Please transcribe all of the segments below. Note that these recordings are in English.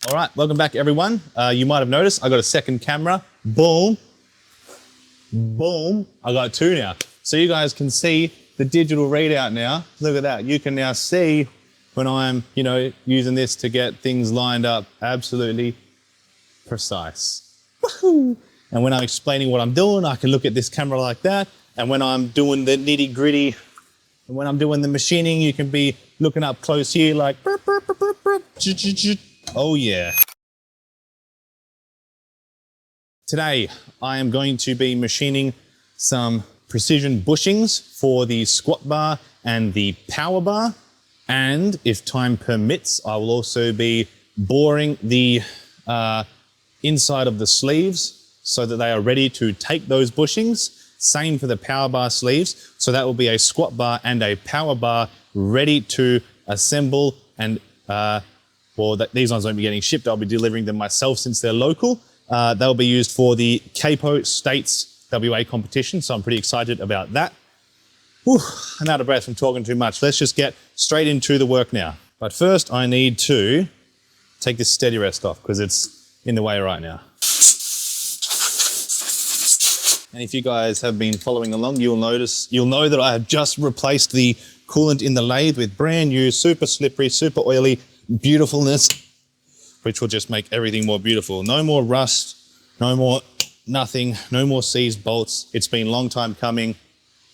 All right, welcome back everyone. You might have noticed I got a second camera. Boom, boom. I got two now. So you guys can see the digital readout now. Look at that. You can now see when I'm, using this to get things lined up absolutely precise. Woohoo! And when I'm explaining what I'm doing, I can look at this camera like that. And when I'm doing the nitty gritty, and when I'm doing the machining, you can be looking up close here like, burp, burp, burp, burp, burp. Oh yeah. Today, I am going to be machining some precision bushings for the squat bar and the power bar. And if time permits, I will also be boring the inside of the sleeves so that they are ready to take those bushings. Same for the power bar sleeves. So that will be a squat bar and a power bar ready to assemble. And these ones won't be getting shipped. I'll be delivering them myself since they're local. They'll be used for the Capo States WA competition. So I'm pretty excited about that. Whew, I'm out of breath from talking too much. Let's just get straight into the work now. But first I need to take this steady rest off because it's in the way right now. And if you guys have been following along, you'll know that I have just replaced the coolant in the lathe with brand new, super slippery, super oily beautifulness, which will just make everything more beautiful. No more rust, no more nothing, no more seized bolts. It's been a long time coming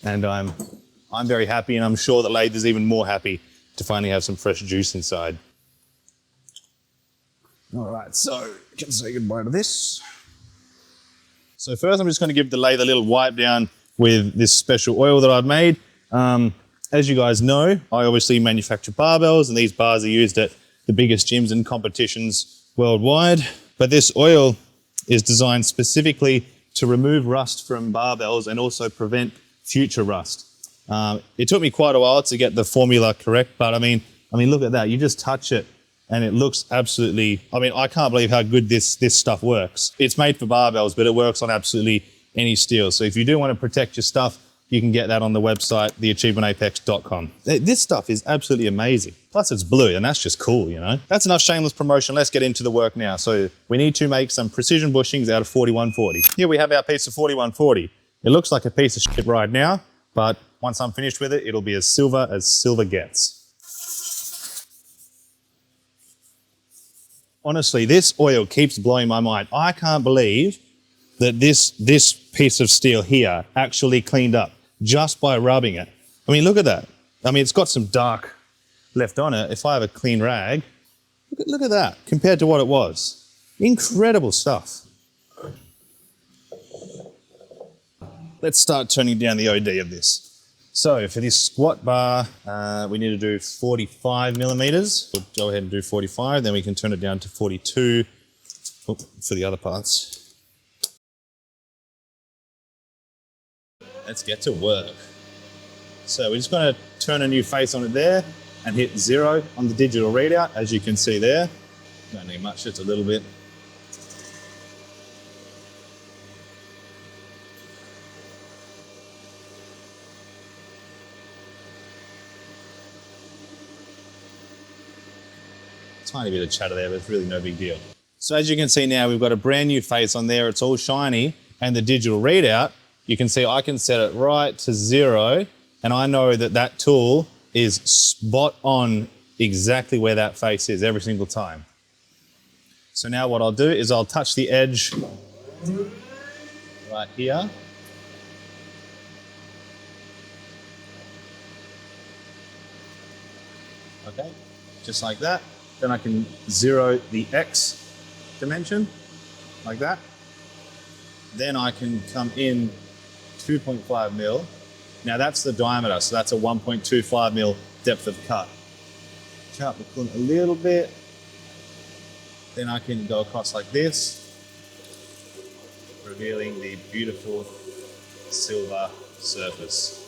and I'm very happy, and I'm sure the lathe is even more happy to finally have some fresh juice inside. All right, so you can say goodbye to this. So first I'm just going to give the lathe a little wipe down with this special oil that I've made. As you guys know, I obviously manufacture barbells, and these bars are used at the biggest gyms and competitions worldwide. But this oil is designed specifically to remove rust from barbells and also prevent future rust. It took me quite a while to get the formula correct, but I mean, look at that. You just touch it and it looks absolutely, I can't believe how good this stuff works. It's made for barbells, but it works on absolutely any steel. So if you do want to protect your stuff, you can get that on the website, theachievementapex.com. This stuff is absolutely amazing. Plus it's blue, and that's just cool, That's enough shameless promotion. Let's get into the work now. So we need to make some precision bushings out of 4140. Here we have our piece of 4140. It looks like a piece of shit right now, but once I'm finished with it, it'll be as silver gets. Honestly, this oil keeps blowing my mind. I can't believe that this piece of steel here actually cleaned up just by rubbing it. Look at that. It's got some dark left on it. If I have a clean rag, look at that compared to what it was. Incredible stuff. Let's start turning down the OD of this. So for this squat bar, we need to do 45 millimeters. We'll go ahead and do 45, then we can turn it down to 42 for the other parts. Let's get to work. So we're just going to turn a new face on it there and hit 0 on the digital readout, as you can see there. Don't need much, just a little bit. Tiny bit of chatter there, but it's really no big deal. So as you can see now, we've got a brand new face on there. It's all shiny, and the digital readout, you can see I can set it right to 0, and I know that that tool is spot on exactly where that face is every single time. So now what I'll do is I'll touch the edge right here. Okay, just like that. Then I can 0 the X dimension, like that. Then I can come in 2.5 mil. Now that's the diameter, so that's a 1.25 mil depth of cut. Chop the coolant a little bit. Then I can go across like this, revealing the beautiful silver surface.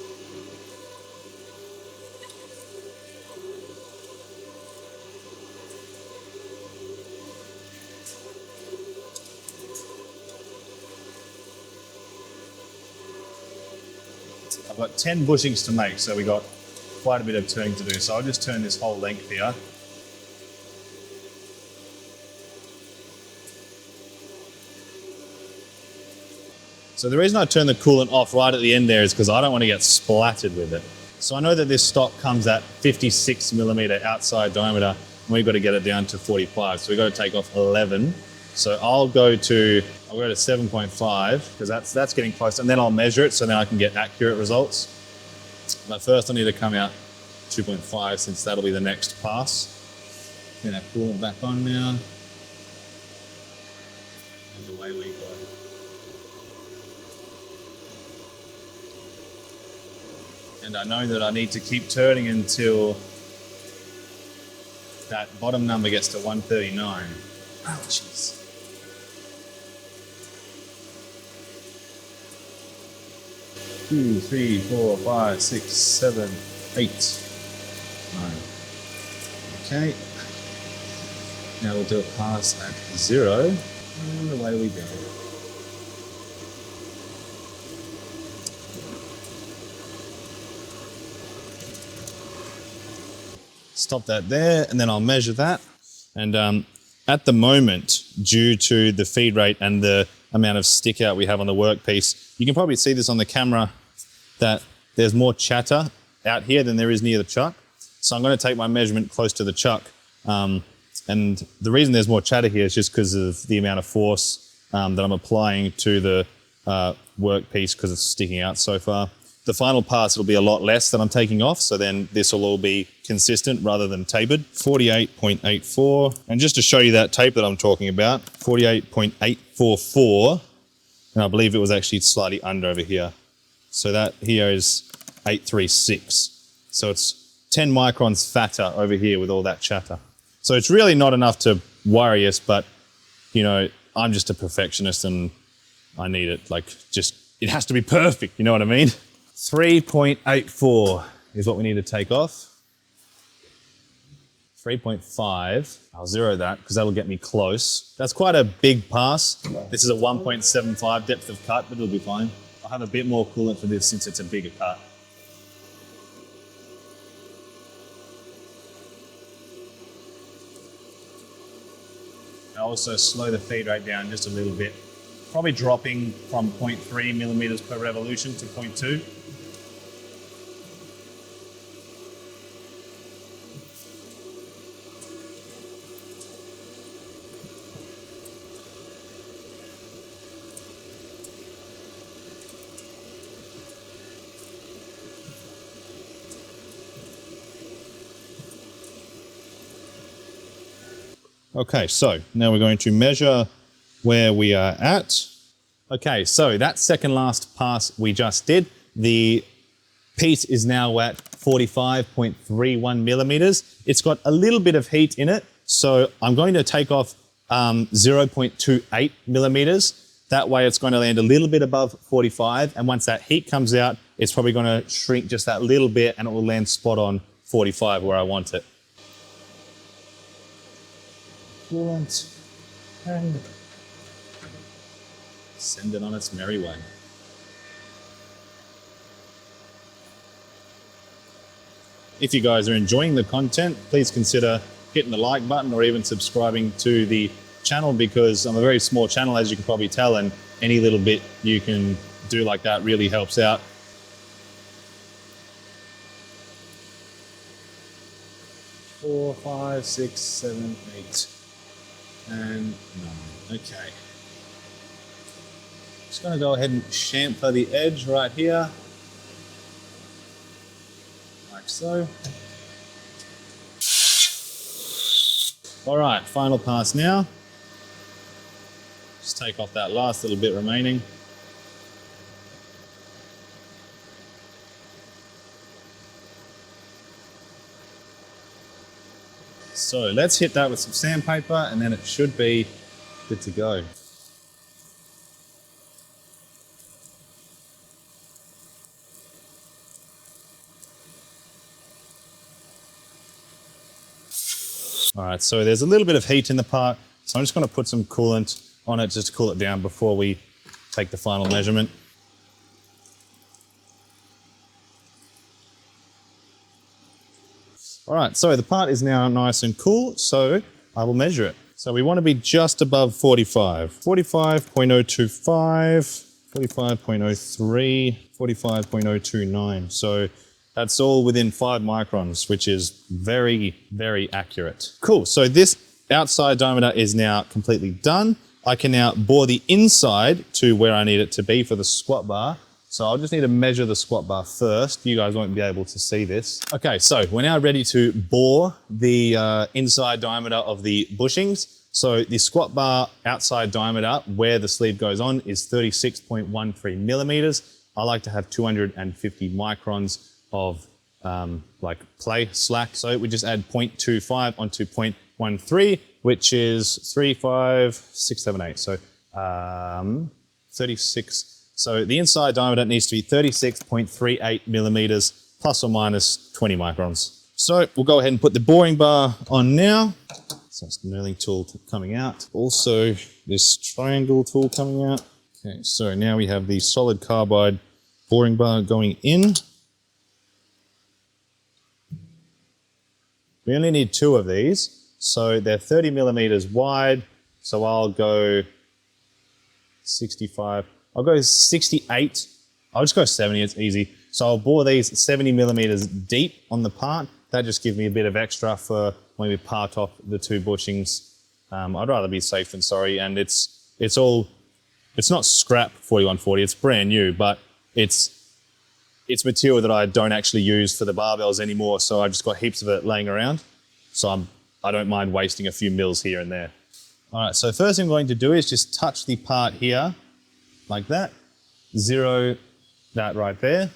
I've got 10 bushings to make, so we got quite a bit of turning to do. So I'll just turn this whole length here. So the reason I turn the coolant off right at the end there is because I don't want to get splattered with it. So I know that this stock comes at 56 millimeter outside diameter, and we've got to get it down to 45. So we've got to take off 11. So I'll go to 7.5 because that's getting close, and then I'll measure it so then I can get accurate results. But first I need to come out 2.5 since that'll be the next pass. Then I pull it back on now. And away we go. And I know that I need to keep turning until that bottom number gets to 139. Oh, jeez. Two, three, 4, 5, 6, 7, 8, 9. Okay. Now we'll do a pass at 0, and away we go. Stop that there, and then I'll measure that. And at the moment, due to the feed rate and the amount of stick out we have on the workpiece, you can probably see this on the camera that there's more chatter out here than there is near the chuck. So I'm going to take my measurement close to the chuck. And the reason there's more chatter here is just because of the amount of force that I'm applying to the workpiece because it's sticking out so far. The final pass will be a lot less that I'm taking off, so then this will all be consistent rather than tapered. 48.84, and just to show you that tape that I'm talking about, 48.844, and I believe it was actually slightly under over here. So that here is 836. So it's 10 microns fatter over here with all that chatter. So it's really not enough to worry us, but you know, I'm just a perfectionist and I need it, like just, it has to be perfect, you know what I mean? 3.84 is what we need to take off. 3.5, I'll zero that because that'll get me close. That's quite a big pass. This is a 1.75 depth of cut, but it'll be fine. I'll have a bit more coolant for this since it's a bigger cut. I'll also slow the feed rate down just a little bit. Probably dropping from 0.3 millimeters per revolution to 0.2. Okay, so now we're going to measure where we are at. Okay, so that second last pass we just did, the piece is now at 45.31 millimeters. It's got a little bit of heat in it, so I'm going to take off 0.28 millimeters. That way it's going to land a little bit above 45, and once that heat comes out, it's probably going to shrink just that little bit and it will land spot on 45 where I want it. Coolant and send it on its merry way. If you guys are enjoying the content, please consider hitting the like button or even subscribing to the channel, because I'm a very small channel, as you can probably tell, and any little bit you can do like that really helps out. Four, 5, 6, 7, 8. And 9. Okay. Just going to go ahead and chamfer the edge right here, like so. All right, final pass now. Just take off that last little bit remaining. So let's hit that with some sandpaper and then it should be good to go. All right, so there's a little bit of heat in the part, so I'm just going to put some coolant on it just to cool it down before we take the final measurement. All right, so the part is now nice and cool, so I will measure it. So we want to be just above 45. 45.025, 45.03, 45.029. So that's all within 5 microns, which is very, very accurate. Cool, so this outside diameter is now completely done. I can now bore the inside to where I need it to be for the squat bar. So I'll just need to measure the squat bar first. You guys won't be able to see this. Okay, so we're now ready to bore the inside diameter of the bushings. So the squat bar outside diameter where the sleeve goes on is 36.13 millimeters. I like to have 250 microns of like play slack. So we just add 0.25 onto 0.13, which is 3, 5, 6, 7, 8. So 36. So the inside diameter needs to be 36.38 millimeters plus or minus 20 microns. So we'll go ahead and put the boring bar on now. So it's the milling tool coming out. Also this triangle tool coming out. Okay, so now we have the solid carbide boring bar going in. We only need 2 of these. So they're 30 millimeters wide. So I'll go 65. I'll go 68. I'll just go 70, it's easy. So I'll bore these 70 millimeters deep on the part. That just gives me a bit of extra for when we part off the 2 bushings. I'd rather be safe than sorry. And it's not scrap 4140, it's brand new, but it's material that I don't actually use for the barbells anymore. So I've just got heaps of it laying around. So I don't mind wasting a few mils here and there. All right, so first thing I'm going to do is just touch the part here like that, 0 that right there.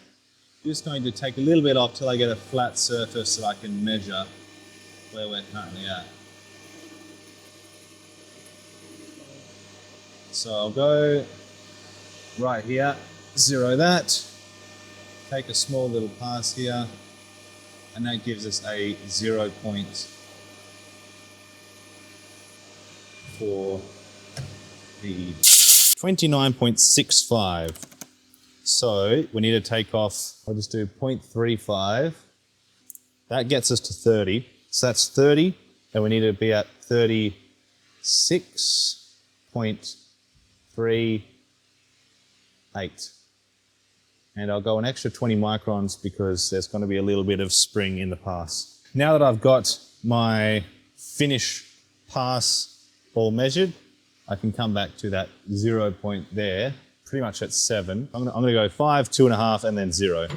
Just going to take a little bit off till I get a flat surface so I can measure where we're currently at. So I'll go right here, 0 that, take a small little pass here, and that gives us a 0.4 for the 29.65. So we need to take off, I'll just do 0.35. That gets us to 30. So that's 30, and we need to be at 36.38. And I'll go an extra 20 microns because there's going to be a little bit of spring in the pass. Now that I've got my finish pass all measured, I can come back to that 0 point there, pretty much at 7. I'm gonna go 5, 2.5, and then 0.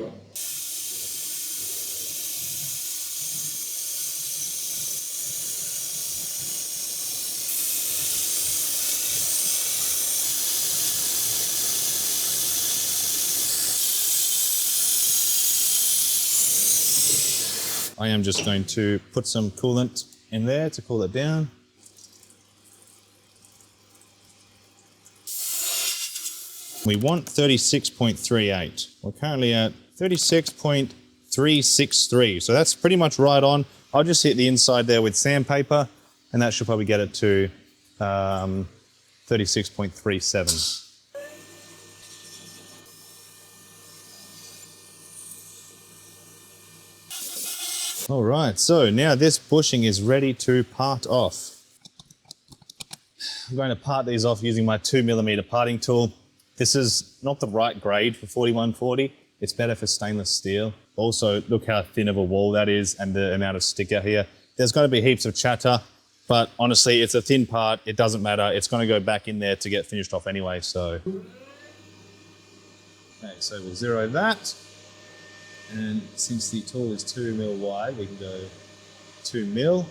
I am just going to put some coolant in there to cool it down. We want 36.38. We're currently at 36.363. So that's pretty much right on. I'll just hit the inside there with sandpaper, and that should probably get it to 36.37. All right, so now this bushing is ready to part off. I'm going to part these off using my 2mm parting tool. This is not the right grade for 4140. It's better for stainless steel. Also, look how thin of a wall that is and the amount of sticker here. There's going to be heaps of chatter, but honestly, it's a thin part. It doesn't matter. It's going to go back in there to get finished off anyway, so. Okay, so we'll 0 that. And since the tool is 2mm wide, we can go 2mm,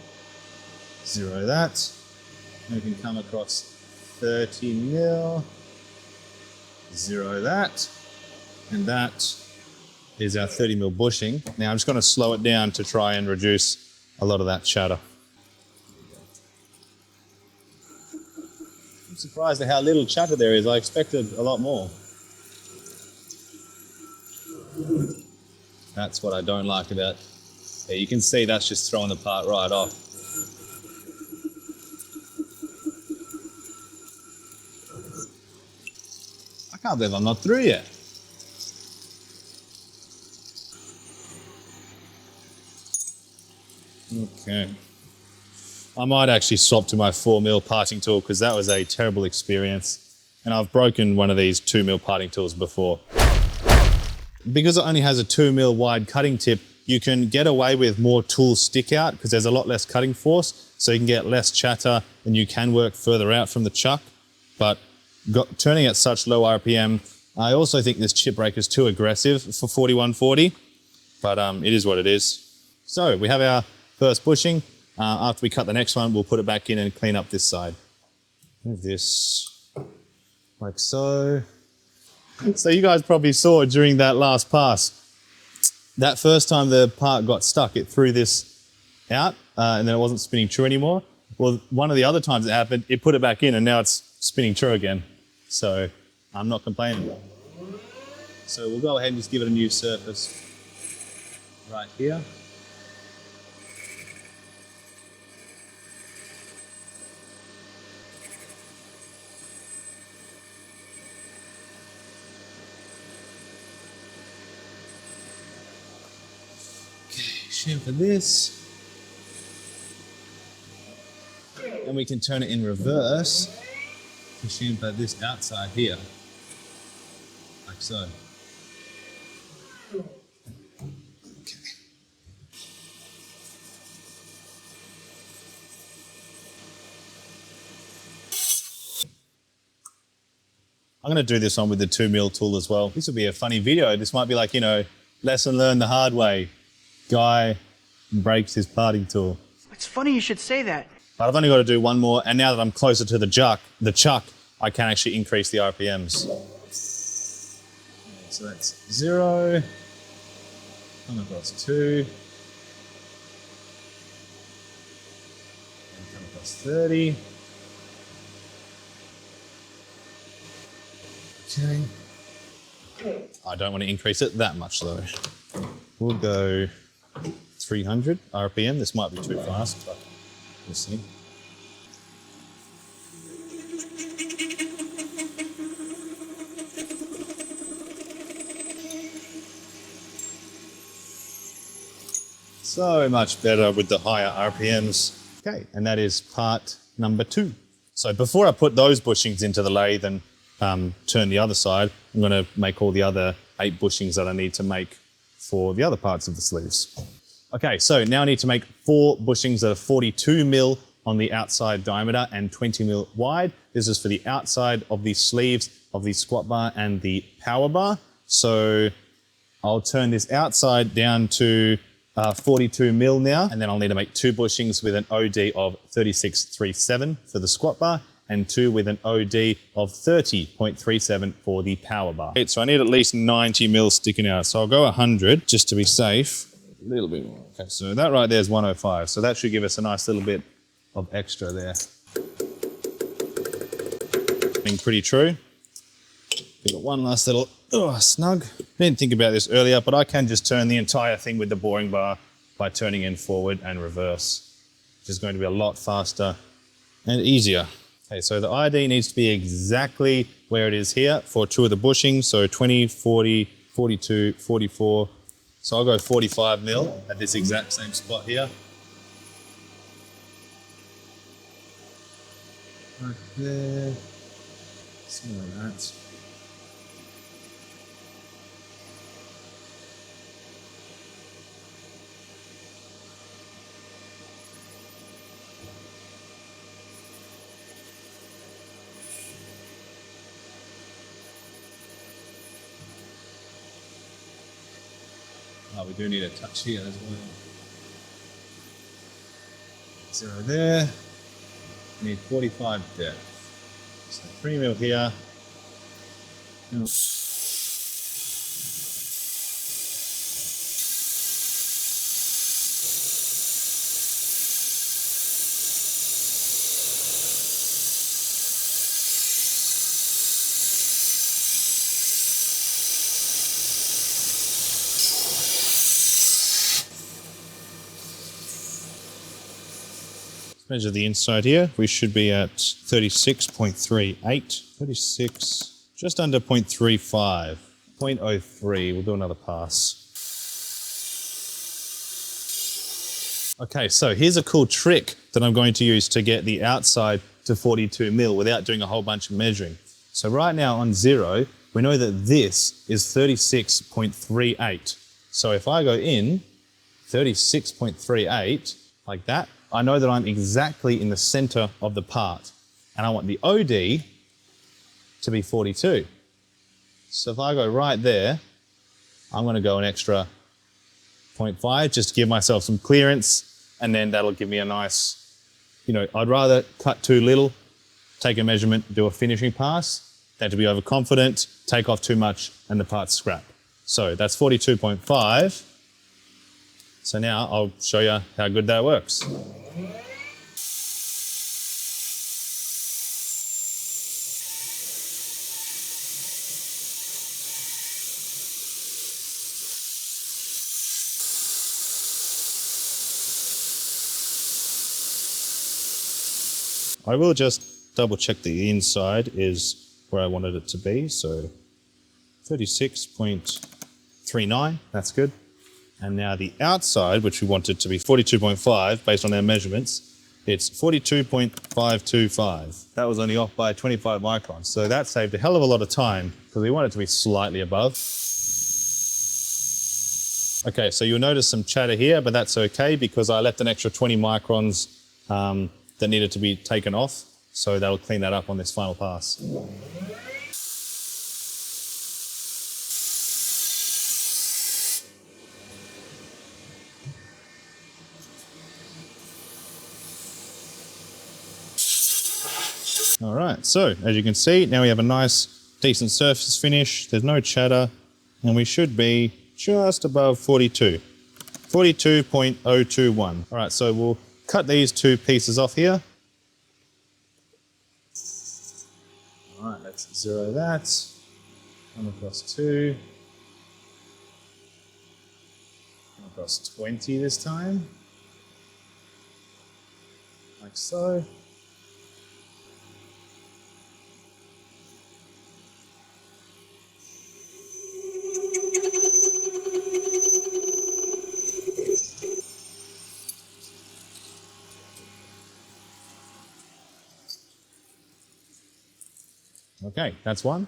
0 that. And we can come across 30mm. 0 that, and that is our 30mm bushing. Now I'm just going to slow it down to try and reduce a lot of that chatter. I'm surprised at how little chatter there is. I expected a lot more. That's what I don't like about it. Yeah, you can see that's just throwing the part right off. I can't believe I'm not through yet. Okay. I might actually swap to my 4mm parting tool because that was a terrible experience. and I've broken one of these 2mm parting tools before. Because it only has a 2mm wide cutting tip, you can get away with more tools stick out because there's a lot less cutting force, so you can get less chatter and you can work further out from the chuck. But turning at such low RPM, I also think this chip break is too aggressive for 4140, but it is what it is. So we have our first bushing. After we cut the next one, we'll put it back in and clean up this side. Move this like so. So you guys probably saw during that last pass, that first time the part got stuck, it threw this out and then it wasn't spinning true anymore. Well, one of the other times it happened, it put it back in and now it's spinning true again. So I'm not complaining. So we'll go ahead and just give it a new surface right here. Chamfer this, and we can turn it in reverse to chamfer this outside here, like so. Okay. I'm going to do this one with the 2mm tool as well. This will be a funny video. This might be like, you know, lesson learned the hard way. Guy breaks his parting tool. It's funny you should say that. But I've only got to do one more, and now that I'm closer to the chuck, I can actually increase the RPMs. So that's 0, come across 2, and come across 30. Okay. I don't want to increase it that much though. We'll go 300 RPM. This might be too fast, but we'll see. So much better with the higher RPMs. Okay, and that is part number 2. So before I put those bushings into the lathe and turn the other side, I'm going to make all the other 8 bushings that I need to make for the other parts of the sleeves. Okay, so now I need to make 4 bushings that are 42mm on the outside diameter and 20mm wide. This is for the outside of the sleeves of the squat bar and the power bar. So I'll turn this outside down to 42mm now, and then I'll need to make 2 bushings with an OD of 36.37 for the squat bar and 2 with an OD of 30.37 for the power bar. So I need at least 90mm sticking out. So I'll go 100 just to be safe. A little bit more. Okay, so that right there is 105. So that should give us a nice little bit of extra there. Being pretty true. We've got one last little snug. I didn't think about this earlier, but I can just turn the entire thing with the boring bar by turning in forward and reverse, which is going to be a lot faster and easier. Okay, so the ID needs to be exactly where it is here for 2 of the bushings. So 20, 40, 42, 44. So I'll go 45mm at this exact same spot here. Right there. Something like that. Oh, we do need a touch here as well. 0 there. We need 45 depth. So 3mm here. Measure the inside here. We should be at 36.38. 36, just under 0.35. 0.03. We'll do another pass. Okay, so here's a cool trick that I'm going to use to get the outside to 42mm without doing a whole bunch of measuring. So So right now on 0, we know that this is 36.38. So if I go in 36.38 like that, I know that I'm exactly in the center of the part. And I want the OD to be 42. So if I go right there, I'm going to go an extra 0.5 just to give myself some clearance, and then that'll give me a nice, I'd rather cut too little, take a measurement, do a finishing pass, than to be overconfident, take off too much, and the part's scrap. So that's 42.5. So now I'll show you how good that works. I will just double check the inside is where I wanted it to be. So 36.39, that's good. And now the outside, which we wanted to be 42.5 based on our measurements, it's 42.525. That was only off by 25 microns. So that saved a hell of a lot of time because we want it to be slightly above. Okay, so you'll notice some chatter here, but that's okay because I left an extra 20 microns that needed to be taken off. So that'll clean that up on this final pass. All right, so as you can see, now we have a nice, decent surface finish. There's no chatter, and we should be just above 42. 42.021. All right, so we'll cut these two pieces off here. All right, let's zero that. Come across 2. Come across 20 this time. Like so. Okay, that's one.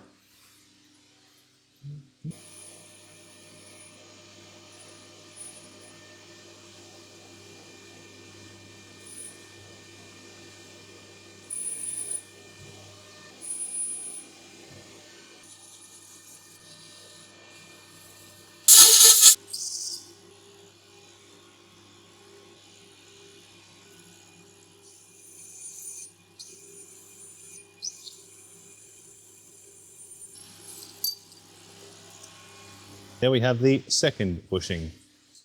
There we have the second bushing.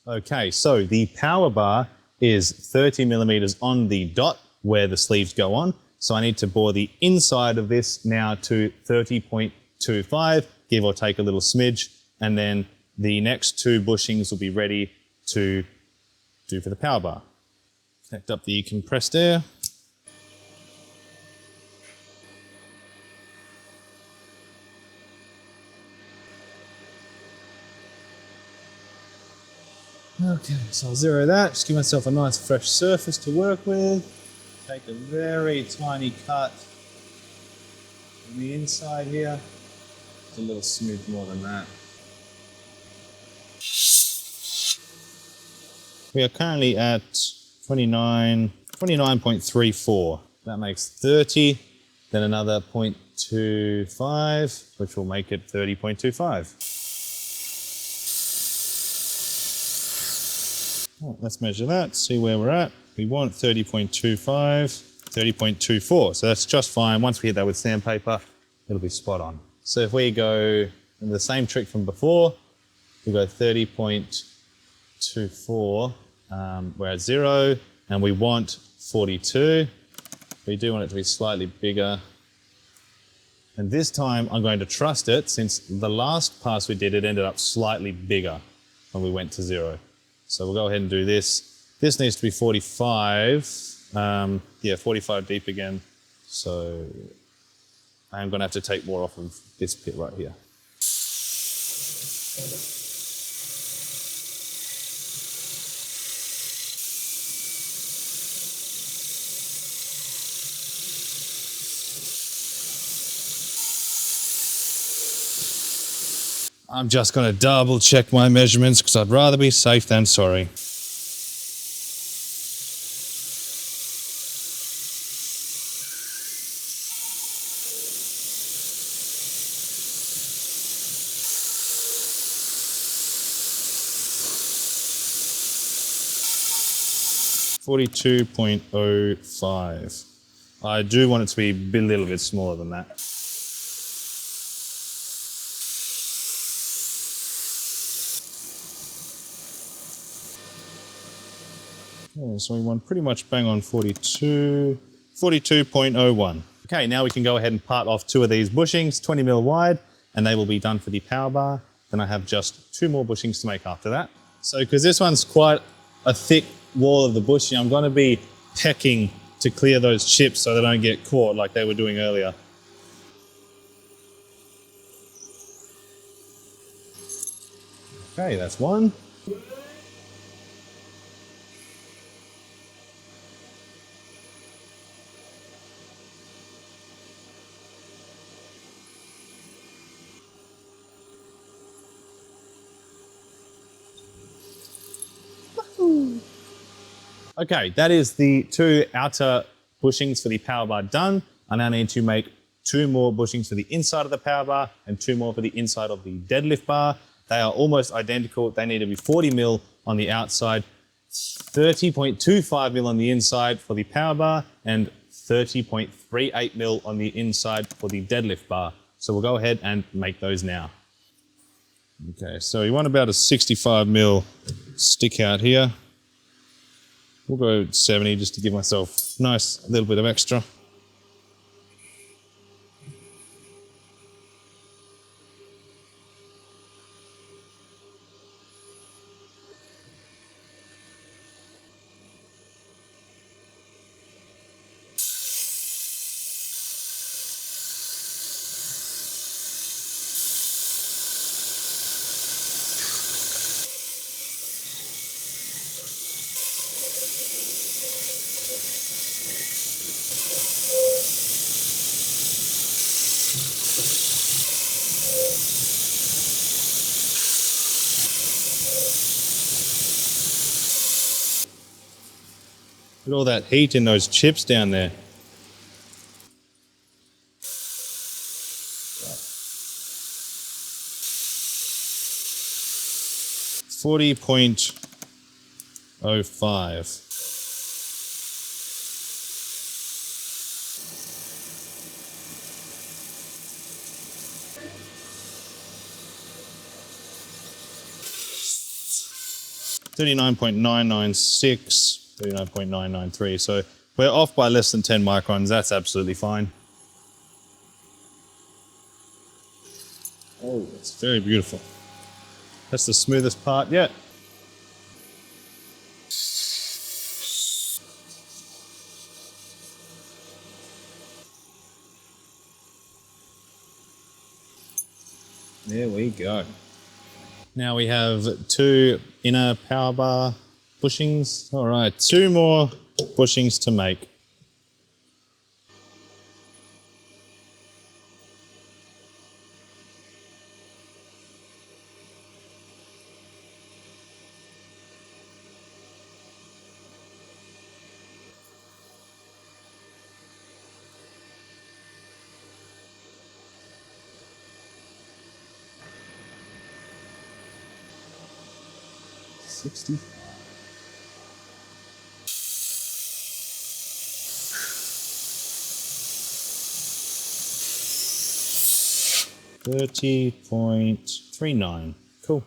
Okay, so the power bar is 30 millimeters on the dot where the sleeves go on. So I need to bore the inside of this now to 30.25, give or take a little smidge. And then the next two bushings will be ready to do for the power bar. Connect up the compressed air. Okay, so I'll zero that, just give myself a nice fresh surface to work with. Take a very tiny cut on the inside here. It's a little smooth more than that. We are currently at 29.34. That makes 30, then another 0.25, which will make it 30.25. Well, let's measure that, see where we're at. We want 30.25, 30.24. So that's just fine. Once we hit that with sandpaper, it'll be spot on. So if we go in the same trick from before, we go 30.24, we're at 0, and we want 42. We do want it to be slightly bigger. And this time I'm going to trust it, since the last pass we did, it ended up slightly bigger when we went to 0. So we'll go ahead and do this. This needs to be 45. Yeah, 45 deep again. So I'm going to have to take more off of this pit right here. I'm just going to double check my measurements because I'd rather be safe than sorry. .05. I do want it to be a little bit smaller than that. Yeah, so we want pretty much bang on 42.01. Okay, now we can go ahead and part off 2 of these bushings, 20 mil wide, and they will be done for the power bar. Then I have just 2 more bushings to make after that. So because this one's quite a thick wall of the bushing, I'm going to be pecking to clear those chips so they don't get caught like they were doing earlier. Okay, that's one. Okay, that is the 2 outer bushings for the power bar done. I now need to make 2 more bushings for the inside of the power bar and 2 more for the inside of the deadlift bar. They are almost identical. They need to be 40 mil on the outside, 30.25 mil on the inside for the power bar, and 30.38 mil on the inside for the deadlift bar. So we'll go ahead and make those now. Okay, so you want about a 65 mil stick out here. We'll go 70 just to give myself a nice little bit of extra. Look at all that heat in those chips down there. .05. .996, 39.993. So we're off by less than 10 microns. That's absolutely fine. Oh, it's very beautiful. That's the smoothest part yet. There we go. Now we have 2 inner power bar bushings. All right, 2 more bushings to make. $60. $30.39. Cool.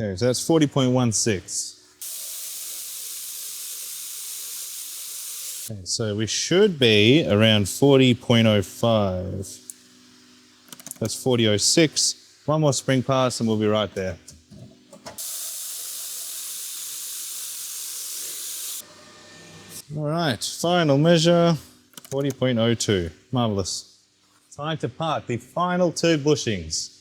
Okay, so that's 40.16. Okay, so we should be around 40.05. That's 40.06. 1 more spring pass and we'll be right there. All right, final measure, 40.02. Marvelous. Time to part the final 2 bushings.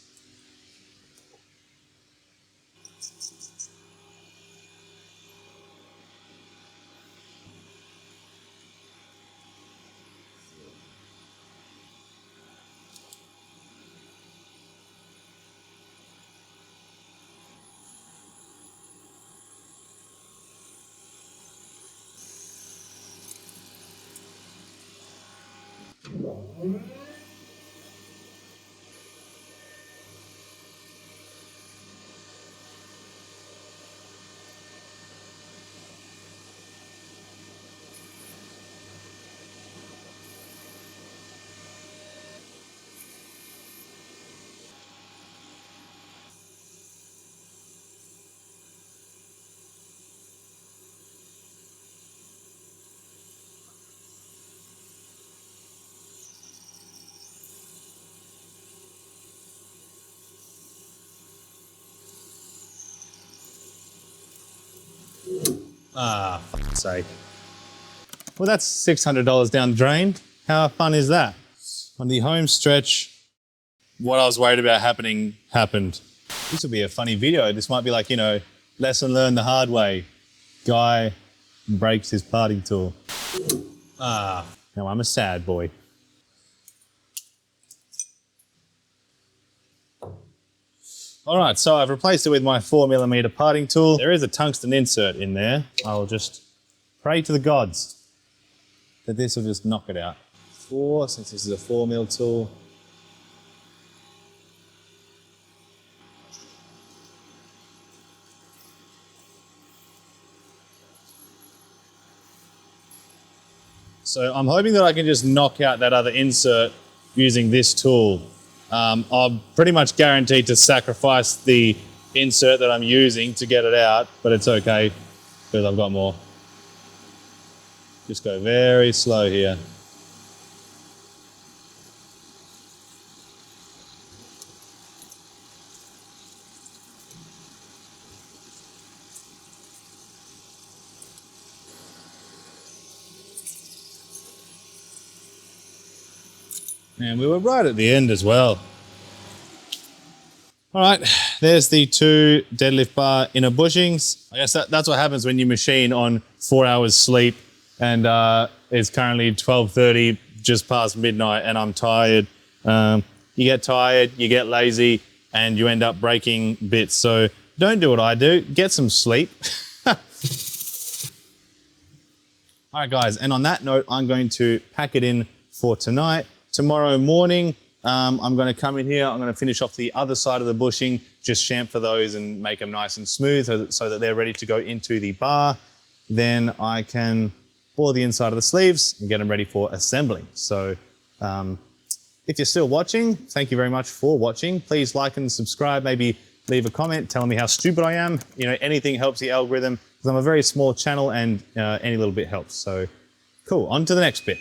Ah, fuck's sake. Well, that's $600 down the drain. How fun is that? On the home stretch, what I was worried about happening happened. This will be a funny video. This might be like, you know, lesson learned the hard way. Guy breaks his parting tool. Ah, now I'm a sad boy. All right, so I've replaced it with my 4mm parting tool. There is a tungsten insert in there. I'll just pray to the gods that this will just knock it out. 4, since this is a 4mm tool. So I'm hoping that I can just knock out that other insert using this tool. I'm pretty much guaranteed to sacrifice the insert that I'm using to get it out, but it's okay because I've got more. Just go very slow here. And we were right at the end as well. All right, there's the 2 deadlift bar inner bushings. I guess that's what happens when you machine on 4 hours sleep and it's currently 12:30, just past midnight, and I'm tired. You get tired, you get lazy, and you end up breaking bits. So don't do what I do, get some sleep. All right, guys, and on that note, I'm going to pack it in for tonight. Tomorrow morning, I'm going to come in here, I'm going to finish off the other side of the bushing, just chamfer those and make them nice and smooth so that they're ready to go into the bar. Then I can bore the inside of the sleeves and get them ready for assembling. So if you're still watching, thank you very much for watching. Please like and subscribe, maybe leave a comment telling me how stupid I am. You know, anything helps the algorithm because I'm a very small channel and any little bit helps. So cool, on to the next bit.